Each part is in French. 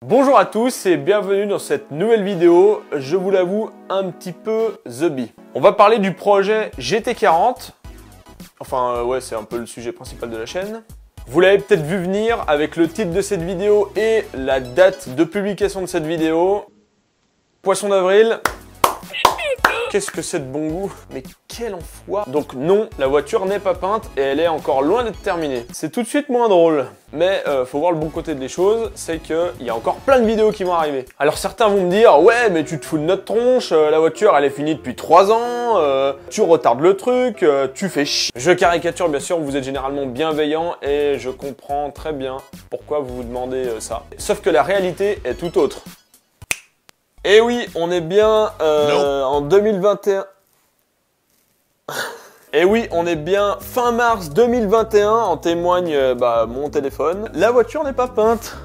Bonjour à tous et bienvenue dans cette nouvelle vidéo, je vous l'avoue un petit peu the bee. On va parler du projet GT40, enfin ouais c'est un peu le sujet principal de la chaîne. Vous l'avez peut-être vu venir avec le titre de cette vidéo et la date de publication de cette vidéo. Poisson d'avril. Qu'est-ce que c'est de bon goût? Mais quel enfoiré! Donc non, la voiture n'est pas peinte et elle est encore loin d'être terminée. C'est tout de suite moins drôle. Mais faut voir le bon côté des choses, c'est qu'il y a encore plein de vidéos qui vont arriver. Alors certains vont me dire, ouais mais tu te fous de notre tronche, la voiture elle est finie depuis 3 ans, tu retardes le truc, tu fais chier. Je caricature bien sûr, vous êtes généralement bienveillant et je comprends très bien pourquoi vous vous demandez ça. Sauf que la réalité est tout autre. Et oui, on est bien en 2021. Et oui, on est bien fin mars 2021, en témoigne mon téléphone. La voiture n'est pas peinte.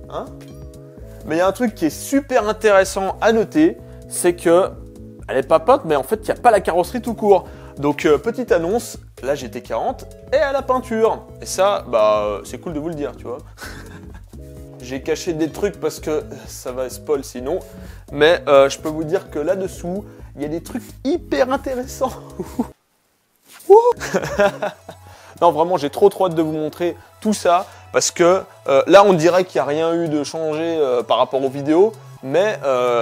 Hein? Mais il y a un truc qui est super intéressant à noter, c'est que elle n'est pas peinte, mais en fait, il n'y a pas la carrosserie tout court. Donc, petite annonce, la GT40 est à la peinture. Et ça, c'est cool de vous le dire, tu vois. J'ai caché des trucs parce que ça va spoil sinon. Mais je peux vous dire que là-dessous, il y a des trucs hyper intéressants. Non, vraiment, j'ai trop hâte de vous montrer tout ça. Parce que là, on dirait qu'il n'y a rien eu de changé par rapport aux vidéos. Mais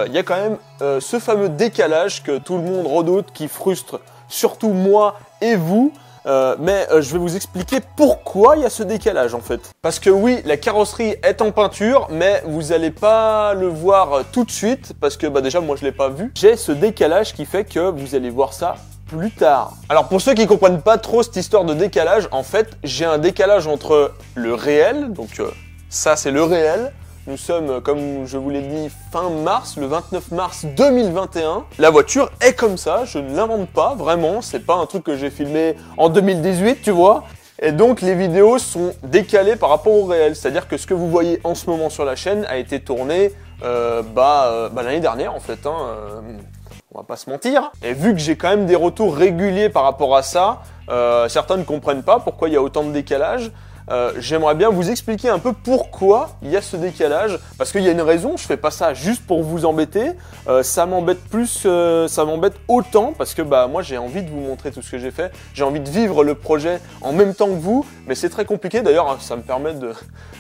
il y a quand même ce fameux décalage que tout le monde redoute, qui frustre surtout moi et vous. Je vais vous expliquer pourquoi il y a ce décalage en fait. Parce que oui, la carrosserie est en peinture, mais vous n'allez pas le voir tout de suite, parce que déjà moi je l'ai pas vu. J'ai ce décalage qui fait que vous allez voir ça plus tard. Alors pour ceux qui comprennent pas trop cette histoire de décalage, en fait j'ai un décalage entre le réel, donc ça c'est le réel. Nous sommes, comme je vous l'ai dit, fin mars, le 29 mars 2021. La voiture est comme ça, je ne l'invente pas, vraiment. C'est pas un truc que j'ai filmé en 2018, tu vois. Et donc, les vidéos sont décalées par rapport au réel. C'est-à-dire que ce que vous voyez en ce moment sur la chaîne a été tourné l'année dernière, en fait. On va pas se mentir. Et vu que j'ai quand même des retours réguliers par rapport à ça, certains ne comprennent pas pourquoi il y a autant de décalage. J'aimerais bien vous expliquer un peu pourquoi il y a ce décalage, parce qu'il y a une raison, je fais pas ça juste pour vous embêter, ça m'embête ça m'embête autant parce que moi j'ai envie de vous montrer tout ce que j'ai fait, j'ai envie de vivre le projet en même temps que vous, mais c'est très compliqué. D'ailleurs ça me permet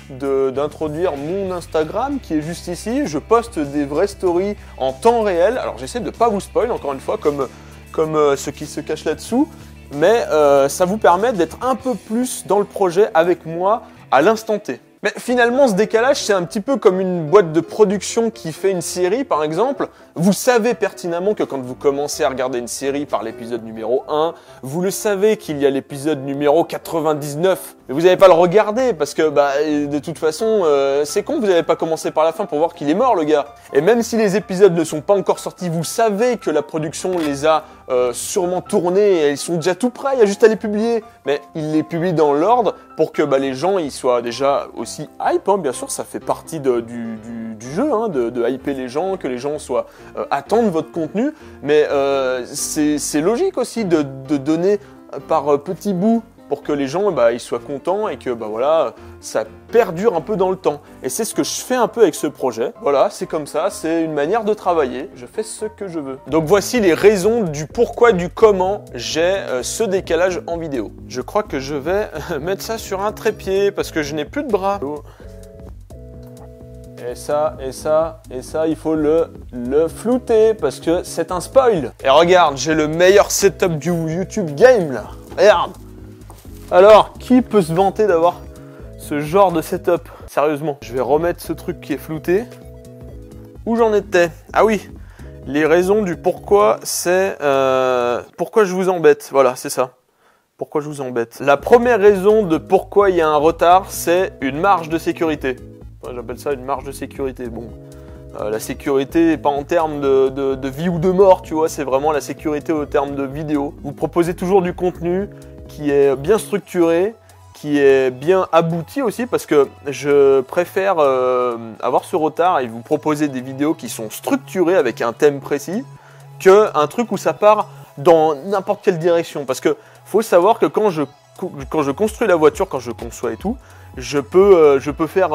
d'introduire mon Instagram qui est juste ici. Je poste des vraies stories en temps réel, alors j'essaie de pas vous spoil encore une fois comme ce qui se cache là-dessous. Mais ça vous permet d'être un peu plus dans le projet avec moi à l'instant T. Mais finalement, ce décalage, c'est un petit peu comme une boîte de production qui fait une série, par exemple. Vous savez pertinemment que quand vous commencez à regarder une série par l'épisode numéro 1, vous le savez qu'il y a l'épisode numéro 99. Mais vous n'allez pas le regarder parce que de toute façon, c'est con, vous n'avez pas commencé par la fin pour voir qu'il est mort, le gars. Et même si les épisodes ne sont pas encore sortis, vous savez que la production les a sûrement tournés et ils sont déjà tout prêts, il y a juste à les publier. Mais ils les publient dans l'ordre pour que les gens ils soient déjà aussi hype, bien sûr, ça fait partie du jeu, de hyper les gens, que les gens attendent votre contenu, mais c'est logique aussi de donner par petits bouts pour que les gens ils soient contents et que ça perdure un peu dans le temps. Et c'est ce que je fais un peu avec ce projet. Voilà, c'est comme ça, c'est une manière de travailler, je fais ce que je veux. Donc voici les raisons du pourquoi, du comment j'ai ce décalage en vidéo. Je crois que je vais mettre ça sur un trépied parce que je n'ai plus de bras. Et ça, il faut le flouter parce que c'est un spoil. Et regarde, j'ai le meilleur setup du YouTube Game là. Regarde. Alors, qui peut se vanter d'avoir ce genre de setup? Sérieusement, je vais remettre ce truc qui est flouté. Où j'en étais? Ah oui, les raisons du pourquoi, c'est pourquoi je vous embête. Voilà, c'est ça. Pourquoi je vous embête. La première raison de pourquoi il y a un retard, c'est une marge de sécurité. J'appelle ça une marge de sécurité. Bon, la sécurité n'est pas en termes de vie ou de mort, tu vois, c'est vraiment la sécurité au terme de vidéo. Vous proposez toujours du contenu qui est bien structuré, qui est bien abouti aussi, parce que je préfère avoir ce retard et vous proposer des vidéos qui sont structurées avec un thème précis, qu'un truc où ça part dans n'importe quelle direction. Parce que faut savoir que quand je construis la voiture, quand je conçois et tout, je peux faire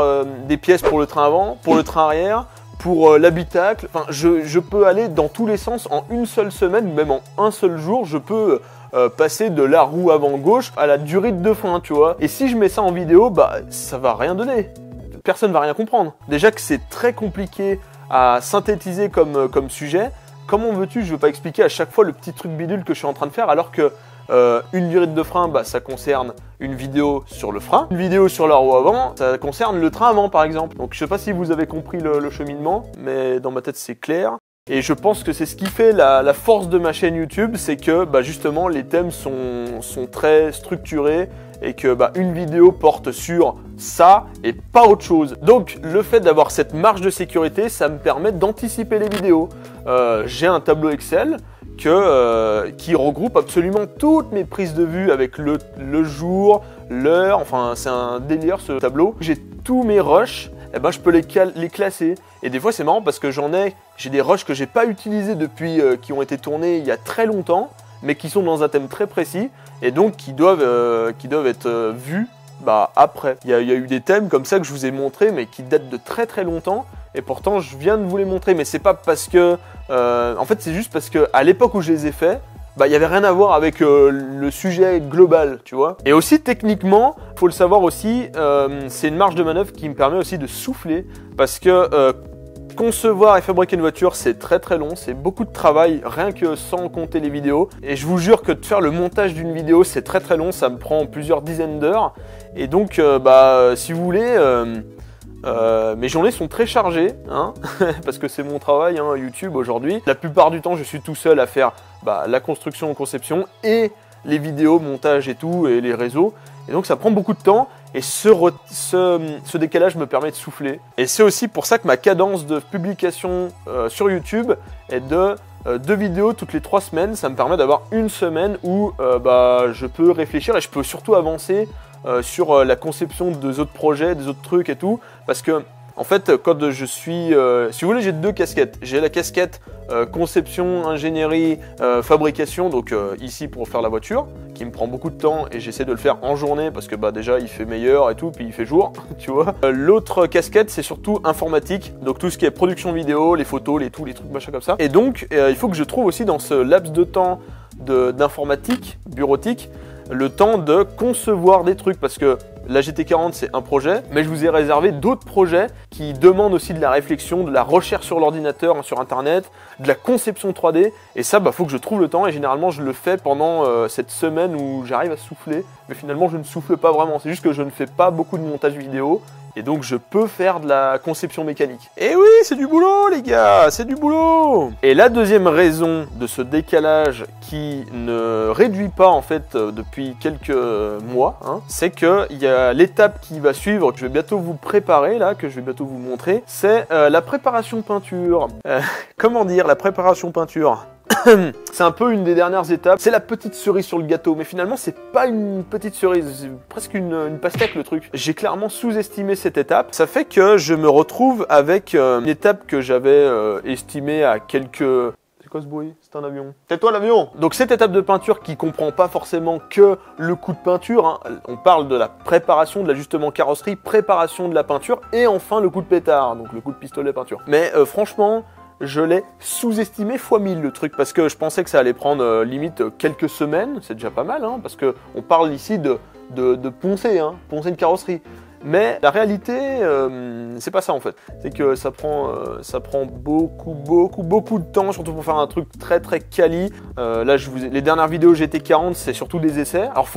des pièces pour le train avant, pour le train arrière, pour l'habitacle. Enfin, je peux aller dans tous les sens en une seule semaine, même en un seul jour, je peux passer de la roue avant gauche à la durite de frein, tu vois. Et si je mets ça en vidéo, bah ça va rien donner. Personne va rien comprendre. Déjà que c'est très compliqué à synthétiser comme sujet. Comment veux-tu, je ne veux pas expliquer à chaque fois le petit truc bidule que je suis en train de faire, alors que une durite de frein, bah, ça concerne une vidéo sur le frein, une vidéo sur la roue avant, ça concerne le train avant par exemple. Donc je sais pas si vous avez compris le cheminement, mais dans ma tête c'est clair. Et je pense que c'est ce qui fait la force de ma chaîne YouTube, c'est que bah, justement les thèmes sont très structurés et que bah, une vidéo porte sur ça et pas autre chose. Donc le fait d'avoir cette marge de sécurité, ça me permet d'anticiper les vidéos. J'ai un tableau Excel qui regroupe absolument toutes mes prises de vue avec le jour, l'heure, enfin c'est un délire ce tableau. J'ai tous mes rushs, et ben, je peux les classer. Et des fois c'est marrant parce que j'ai des rushs que j'ai pas utilisés depuis, qui ont été tournés il y a très longtemps, mais qui sont dans un thème très précis, et donc qui doivent être vus bah, après. Il y a eu des thèmes comme ça que je vous ai montrés, mais qui datent de très très longtemps, et pourtant je viens de vous les montrer, mais c'est pas parce que... en fait c'est juste parce que à l'époque où je les ai faits, bah, il n'y avait rien à voir avec le sujet global, tu vois. Et aussi techniquement, faut le savoir aussi, c'est une marge de manœuvre qui me permet aussi de souffler, parce que concevoir et fabriquer une voiture, c'est très très long, c'est beaucoup de travail, rien que sans compter les vidéos. Et je vous jure que de faire le montage d'une vidéo, c'est très très long, ça me prend plusieurs dizaines d'heures. Et donc, si vous voulez, mes journées sont très chargées, hein, parce que c'est mon travail, hein, YouTube aujourd'hui. La plupart du temps, je suis tout seul à faire la construction, conception et les vidéos, montage et tout, et les réseaux. Et donc ça prend beaucoup de temps, et ce décalage me permet de souffler. Et c'est aussi pour ça que ma cadence de publication sur YouTube est de 2 vidéos toutes les 3 semaines. Ça me permet d'avoir une semaine où je peux réfléchir, et je peux surtout avancer sur la conception des autres projets, des autres trucs et tout. Parce que, en fait, quand je suis... si vous voulez, j'ai 2 casquettes. J'ai la casquette conception, ingénierie, fabrication, donc ici pour faire la voiture, qui me prend beaucoup de temps, et j'essaie de le faire en journée parce que déjà il fait meilleur et tout, puis il fait jour, tu vois. L'autre casquette, c'est surtout informatique, donc tout ce qui est production vidéo, les photos, les trucs machin comme ça. Et donc il faut que je trouve aussi dans ce laps de temps d'informatique, bureautique, le temps de concevoir des trucs, parce que la GT40 c'est un projet, mais je vous ai réservé d'autres projets qui demandent aussi de la réflexion, de la recherche sur l'ordinateur, hein, sur internet, de la conception 3D, et ça faut que je trouve le temps, et généralement je le fais pendant cette semaine où j'arrive à souffler, mais finalement je ne souffle pas vraiment, c'est juste que je ne fais pas beaucoup de montage vidéo, et donc je peux faire de la conception mécanique. Et oui, c'est du boulot les gars, c'est du boulot. Et la deuxième raison de ce décalage qui ne réduit pas en fait depuis quelques mois, hein, c'est qu'il y a l'étape qui va suivre, que je vais bientôt vous préparer là, que je vais bientôt vous montrer, c'est la préparation peinture. Comment dire, la préparation peinture? C'est un peu une des dernières étapes, c'est la petite cerise sur le gâteau, mais finalement c'est pas une petite cerise, c'est presque une pastèque le truc. J'ai clairement sous-estimé cette étape, ça fait que je me retrouve avec une étape que j'avais estimée à quelques... C'est quoi ce bruit? C'est un avion. Tais-toi l'avion! Donc cette étape de peinture qui comprend pas forcément que le coup de peinture, hein. On parle de la préparation, de l'ajustement carrosserie, préparation de la peinture, et enfin le coup de pétard, donc le coup de pistolet peinture. Mais franchement... je l'ai sous-estimé x 1000 le truc, parce que je pensais que ça allait prendre limite quelques semaines, c'est déjà pas mal, hein, parce qu'on parle ici de poncer, hein, poncer une carrosserie. Mais la réalité, c'est pas ça en fait. C'est que ça prend beaucoup de temps, surtout pour faire un truc très très quali. Là, les dernières vidéos GT40, c'est surtout des essais. Alors,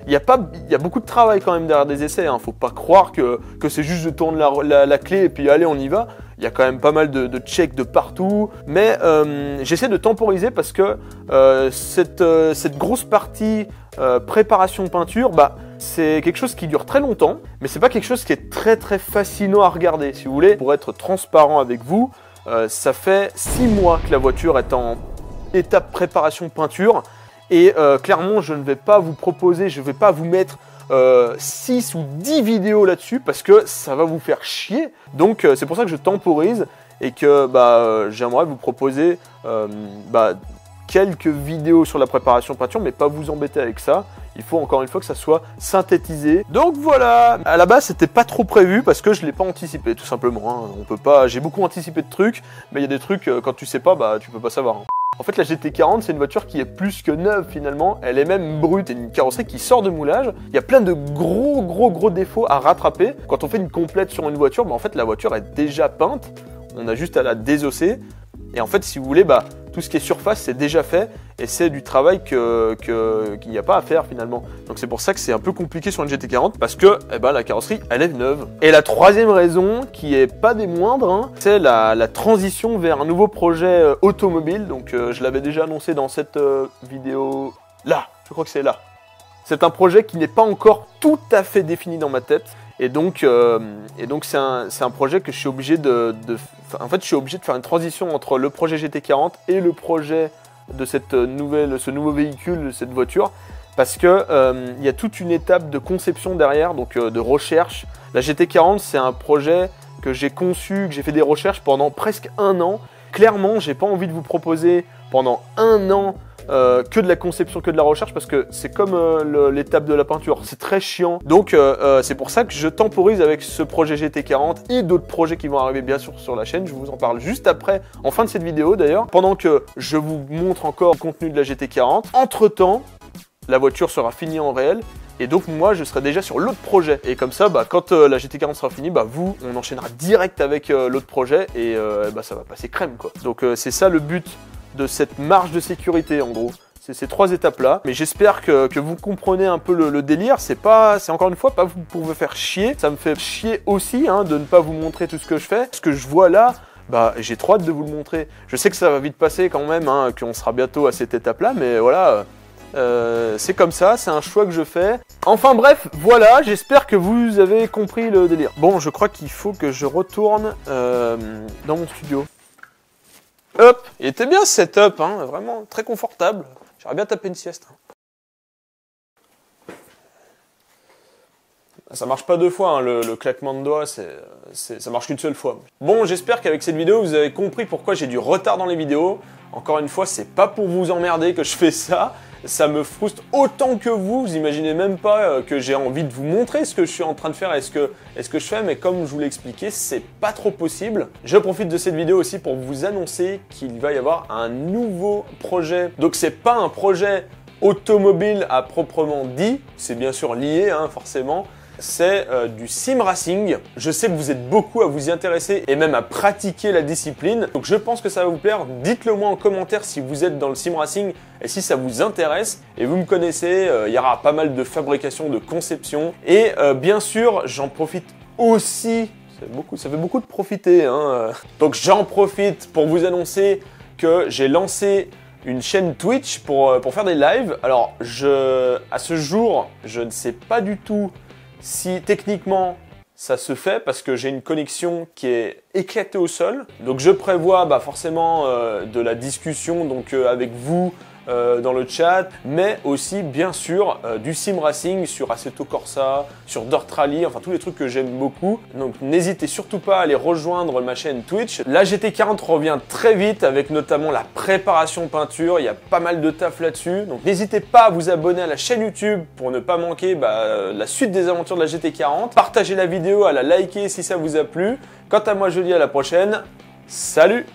il y a beaucoup de travail quand même derrière des essais. Hein. Faut pas croire que c'est juste de tourner la clé et puis allez, on y va. Il y a quand même pas mal de checks de partout. Mais j'essaie de temporiser parce que cette grosse partie préparation peinture, c'est quelque chose qui dure très longtemps, mais c'est pas quelque chose qui est très très fascinant à regarder. Si vous voulez, pour être transparent avec vous, ça fait 6 mois que la voiture est en étape préparation peinture, et clairement je ne vais pas vous proposer, je ne vais pas vous mettre 6 ou 10 vidéos là-dessus, parce que ça va vous faire chier. Donc c'est pour ça que je temporise, et que j'aimerais vous proposer quelques vidéos sur la préparation peinture, mais pas vous embêter avec ça. il faut encore une fois que ça soit synthétisé. Donc voilà, à la base c'était pas trop prévu parce que je l'ai pas anticipé tout simplement. Hein. On peut pas, j'ai beaucoup anticipé de trucs, mais il y a des trucs quand tu sais pas, bah tu peux pas savoir. Hein. En fait, la GT40, c'est une voiture qui est plus que neuve finalement. Elle est même brute. C'est une carrosserie qui sort de moulage. Il y a plein de gros défauts à rattraper. Quand on fait une complète sur une voiture, bah, en fait, la voiture est déjà peinte. On a juste à la désosser. Et en fait, si vous voulez, bah, tout ce qui est surface, c'est déjà fait. Et c'est du travail qu'il n'y a pas à faire finalement. Donc c'est pour ça que c'est un peu compliqué sur une GT40 parce que eh ben, la carrosserie, elle est neuve. Et la troisième raison, qui est pas des moindres, hein, c'est la transition vers un nouveau projet automobile. Donc je l'avais déjà annoncé dans cette vidéo là. Je crois que c'est là. C'est un projet qui n'est pas encore tout à fait défini dans ma tête. Et donc c'est un projet que je suis obligé en fait, je suis obligé de faire une transition entre le projet GT40 et le projet de ce nouveau véhicule, cette voiture, parce que il y a toute une étape de conception derrière, donc de recherche. La GT40, c'est un projet que j'ai conçu, que j'ai fait des recherches pendant presque 1 an. Clairement, j'ai pas envie de vous proposer pendant 1 an que de la conception, que de la recherche, parce que c'est comme l'étape de la peinture, c'est très chiant. Donc c'est pour ça que je temporise avec ce projet GT40 et d'autres projets qui vont arriver bien sûr sur la chaîne. Je vous en parle juste après, en fin de cette vidéo d'ailleurs, pendant que je vous montre encore le contenu de la GT40. Entre temps, la voiture sera finie en réel. Et donc moi je serai déjà sur l'autre projet. Et comme ça, bah, quand la GT40 sera finie, bah, on enchaînera direct avec l'autre projet et bah, ça va passer crème quoi. Donc c'est ça le but de cette marge de sécurité en gros. C'est ces 3 étapes là. Mais j'espère que vous comprenez un peu le délire. C'est encore une fois pas pour vous faire chier. Ça me fait chier aussi hein, de ne pas vous montrer tout ce que je fais. Ce que je vois là, bah, j'ai trop hâte de vous le montrer. Je sais que ça va vite passer quand même, hein, qu'on sera bientôt à cette étape là. Mais voilà, c'est comme ça, c'est un choix que je fais. Enfin bref, voilà, j'espère que vous avez compris le délire. Bon, je crois qu'il faut que je retourne dans mon studio. Hop, il était bien ce setup, hein, vraiment très confortable. J'aurais bien tapé une sieste. Ça marche pas 2 fois, hein, le claquement de doigts, ça marche qu'une seule fois. Bon, j'espère qu'avec cette vidéo, vous avez compris pourquoi j'ai du retard dans les vidéos. Encore une fois, c'est pas pour vous emmerder que je fais ça. Ça me frustre autant que vous. Vous imaginez même pas que j'ai envie de vous montrer ce que je suis en train de faire et ce que je fais, mais comme je vous l'ai expliqué, c'est pas trop possible. Je profite de cette vidéo aussi pour vous annoncer qu'il va y avoir un nouveau projet. Donc c'est pas un projet automobile à proprement dit, c'est bien sûr lié, hein, forcément. C'est du sim racing. Je sais que vous êtes beaucoup à vous y intéresser et même à pratiquer la discipline. Donc je pense que ça va vous plaire. Dites-le moi en commentaire si vous êtes dans le sim racing et si ça vous intéresse. Et vous me connaissez, il y aura pas mal de fabrication, de conception. Et bien sûr, j'en profite aussi. Ça fait beaucoup de profiter. Hein. Donc j'en profite pour vous annoncer que j'ai lancé une chaîne Twitch pour faire des lives. Alors à ce jour, je ne sais pas du tout si techniquement ça se fait parce que j'ai une connexion qui est éclatée au sol. Donc je prévois forcément de la discussion donc, avec vous dans le chat, mais aussi bien sûr du sim racing sur Assetto Corsa, sur Dirt Rally, enfin tous les trucs que j'aime beaucoup. Donc n'hésitez surtout pas à aller rejoindre ma chaîne Twitch. La GT40 revient très vite avec notamment la préparation peinture, il y a pas mal de taf là-dessus. Donc n'hésitez pas à vous abonner à la chaîne YouTube pour ne pas manquer la suite des aventures de la GT40. Partagez la vidéo, à la liker si ça vous a plu. Quant à moi, je vous dis à la prochaine. Salut!